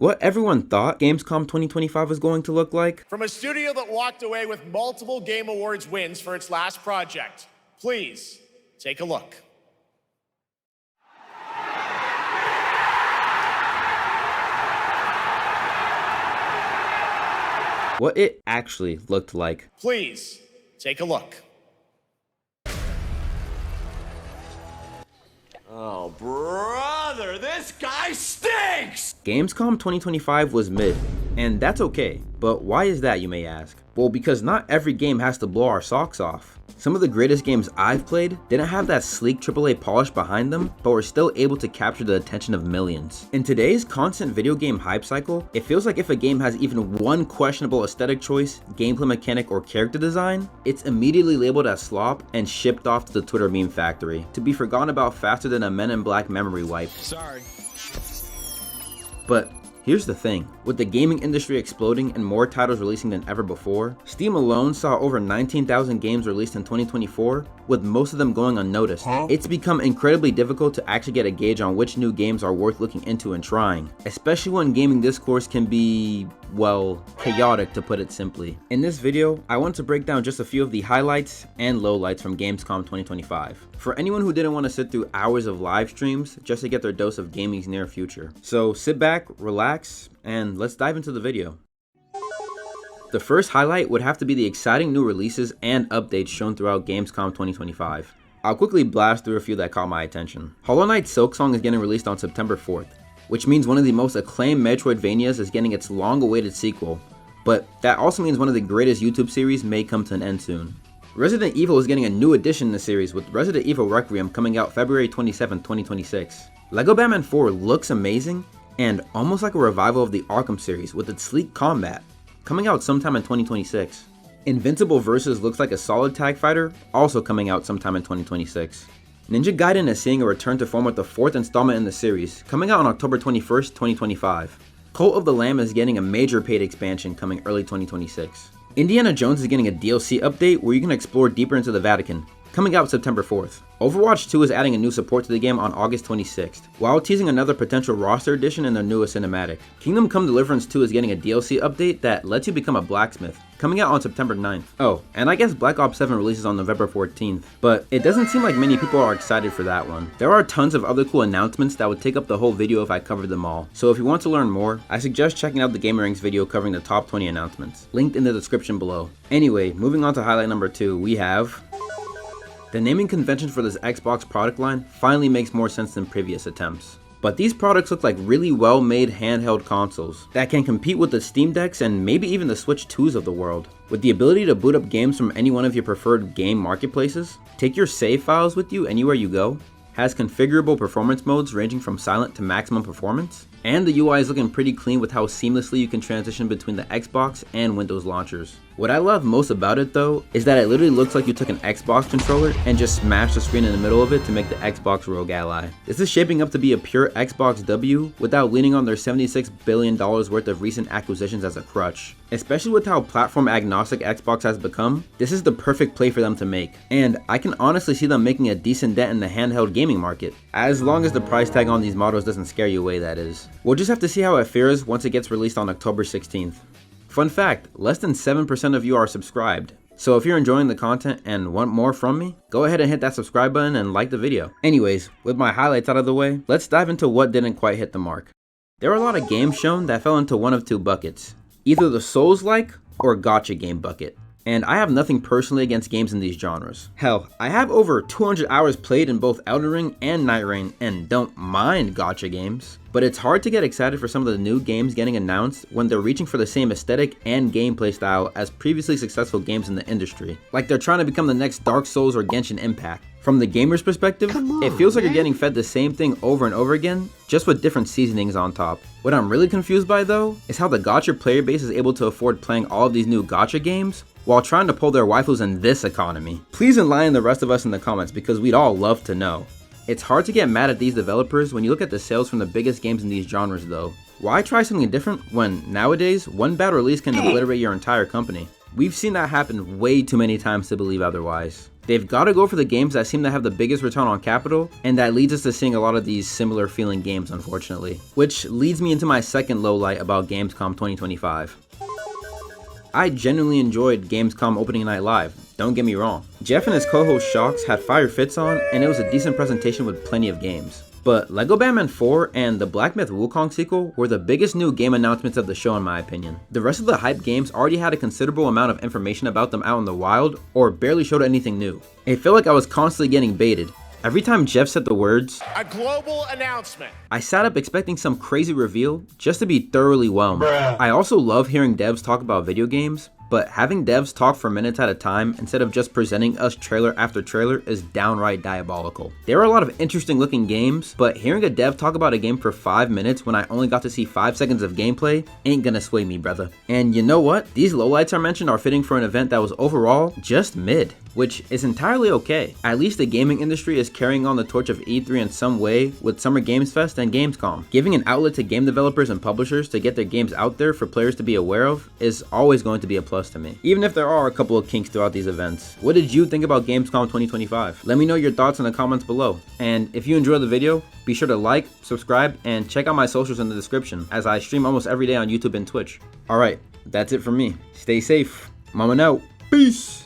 What everyone thought Gamescom 2025 was going to look like? From a studio that walked away with multiple Game Awards wins for its last project, please take a look. What it actually looked like. Please take a look. Oh, brother, this guy stinks! Gamescom 2025 was mid, and that's okay. But why is that, you may ask? Well, because not every game has to blow our socks off. Some of the greatest games I've played didn't have that sleek AAA polish behind them, but were still able to capture the attention of millions. In today's constant video game hype cycle, it feels like if a game has even one questionable aesthetic choice, gameplay mechanic, or character design, it's immediately labeled as slop and shipped off to the Twitter meme factory, to be forgotten about faster than a Men in Black memory wipe. Sorry. But here's the thing, with the gaming industry exploding and more titles releasing than ever before, Steam alone saw over 19,000 games released in 2024, with most of them going unnoticed. It's become incredibly difficult to actually get a gauge on which new games are worth looking into and trying, especially when gaming discourse can be, well, chaotic to put it simply. In this video, I want to break down just a few of the highlights and lowlights from Gamescom 2025. For anyone who didn't want to sit through hours of live streams just to get their dose of gaming's near future. So sit back, relax, and let's dive into the video. The first highlight would have to be the exciting new releases and updates shown throughout Gamescom 2025. I'll quickly blast through a few that caught my attention. Hollow Knight Silksong is getting released on September 4th, which means one of the most acclaimed Metroidvanias is getting its long-awaited sequel, but that also means one of the greatest YouTube series may come to an end soon. Resident Evil is getting a new addition in the series, with Resident Evil Requiem coming out February 27, 2026. LEGO Batman 4 looks amazing, and almost like a revival of the Arkham series with its sleek combat, coming out sometime in 2026. Invincible Versus looks like a solid tag fighter, also coming out sometime in 2026. Ninja Gaiden is seeing a return to form with the 4th installment in the series, coming out on October 21st, 2025. Cult of the Lamb is getting a major paid expansion coming early 2026. Indiana Jones is getting a DLC update where you can explore deeper into the Vatican, coming out September 4th. Overwatch 2 is adding a new support to the game on August 26th, while teasing another potential roster addition in their newest cinematic. Kingdom Come Deliverance 2 is getting a DLC update that lets you become a blacksmith, coming out on September 9th. Oh, and I guess Black Ops 7 releases on November 14th, but it doesn't seem like many people are excited for that one. There are tons of other cool announcements that would take up the whole video if I covered them all, so if you want to learn more, I suggest checking out the Gamerangs video covering the top 20 announcements, linked in the description below. Anyway, moving on to highlight number 2, we have... The naming convention for this Xbox product line finally makes more sense than previous attempts. But these products look like really well-made handheld consoles that can compete with the Steam Decks and maybe even the Switch 2s of the world. With the ability to boot up games from any one of your preferred game marketplaces, take your save files with you anywhere you go, has configurable performance modes ranging from silent to maximum performance, and the UI is looking pretty clean with how seamlessly you can transition between the Xbox and Windows launchers. What I love most about it though, is that it literally looks like you took an Xbox controller and just smashed the screen in the middle of it to make the Xbox rogue ally. This is shaping up to be a pure Xbox W without leaning on their $76 billion worth of recent acquisitions as a crutch. Especially with how platform agnostic Xbox has become, this is the perfect play for them to make. And I can honestly see them making a decent dent in the handheld gaming market, as long as the price tag on these models doesn't scare you away, that is. We'll just have to see how it fares once it gets released on October 16th. Fun fact, less than 7% of you are subscribed. So if you're enjoying the content and want more from me, go ahead and hit that subscribe button and like the video. Anyways, with my highlights out of the way, let's dive into what didn't quite hit the mark. There were a lot of games shown that fell into one of two buckets. Either the Souls-like or gacha game bucket. And I have nothing personally against games in these genres. Hell, I have over 200 hours played in both Elden Ring and Night Rain and don't mind gacha games. But it's hard to get excited for some of the new games getting announced when they're reaching for the same aesthetic and gameplay style as previously successful games in the industry. Like they're trying to become the next Dark Souls or Genshin Impact. From the gamer's perspective, it feels like you're getting fed the same thing over and over again, just with different seasonings on top. What I'm really confused by though, is how the gacha player base is able to afford playing all of these new gacha games while trying to pull their waifus in this economy. Please enlighten the rest of us in the comments because we'd all love to know. It's hard to get mad at these developers when you look at the sales from the biggest games in these genres though. Why try something different when nowadays one bad release can obliterate your entire company? We've seen that happen way too many times to believe otherwise. They've got to go for the games that seem to have the biggest return on capital, and that leads us to seeing a lot of these similar feeling games, unfortunately. Which leads me into my second lowlight about Gamescom 2025. I genuinely enjoyed Gamescom opening night live, don't get me wrong. Jeff and his co-host Shox had fire fits on, and it was a decent presentation with plenty of games. But LEGO Batman 4 and the Black Myth Wukong sequel were the biggest new game announcements of the show in my opinion. The rest of the hype games already had a considerable amount of information about them out in the wild, or barely showed anything new. It felt like I was constantly getting baited. Every time Jeff said the words, "A global announcement," I sat up expecting some crazy reveal just to be thoroughly whelmed. I also love hearing devs talk about video games, but having devs talk for minutes at a time instead of just presenting us trailer after trailer is downright diabolical. There are a lot of interesting looking games, but hearing a dev talk about a game for 5 minutes when I only got to see 5 seconds of gameplay ain't gonna sway me, brother. And you know what? These lowlights I mentioned are fitting for an event that was overall just mid, which is entirely okay. At least the gaming industry is carrying on the torch of E3 in some way with Summer Games Fest and Gamescom. Giving an outlet to game developers and publishers to get their games out there for players to be aware of is always going to be a plus to me, even if there are a couple of kinks throughout these events. What did you think about Gamescom 2025? Let me know your thoughts in the comments below. And if you enjoyed the video, be sure to like, subscribe, and check out my socials in the description, as I stream almost every day on YouTube and Twitch. Alright, that's it from me. Stay safe. Mama out. Peace!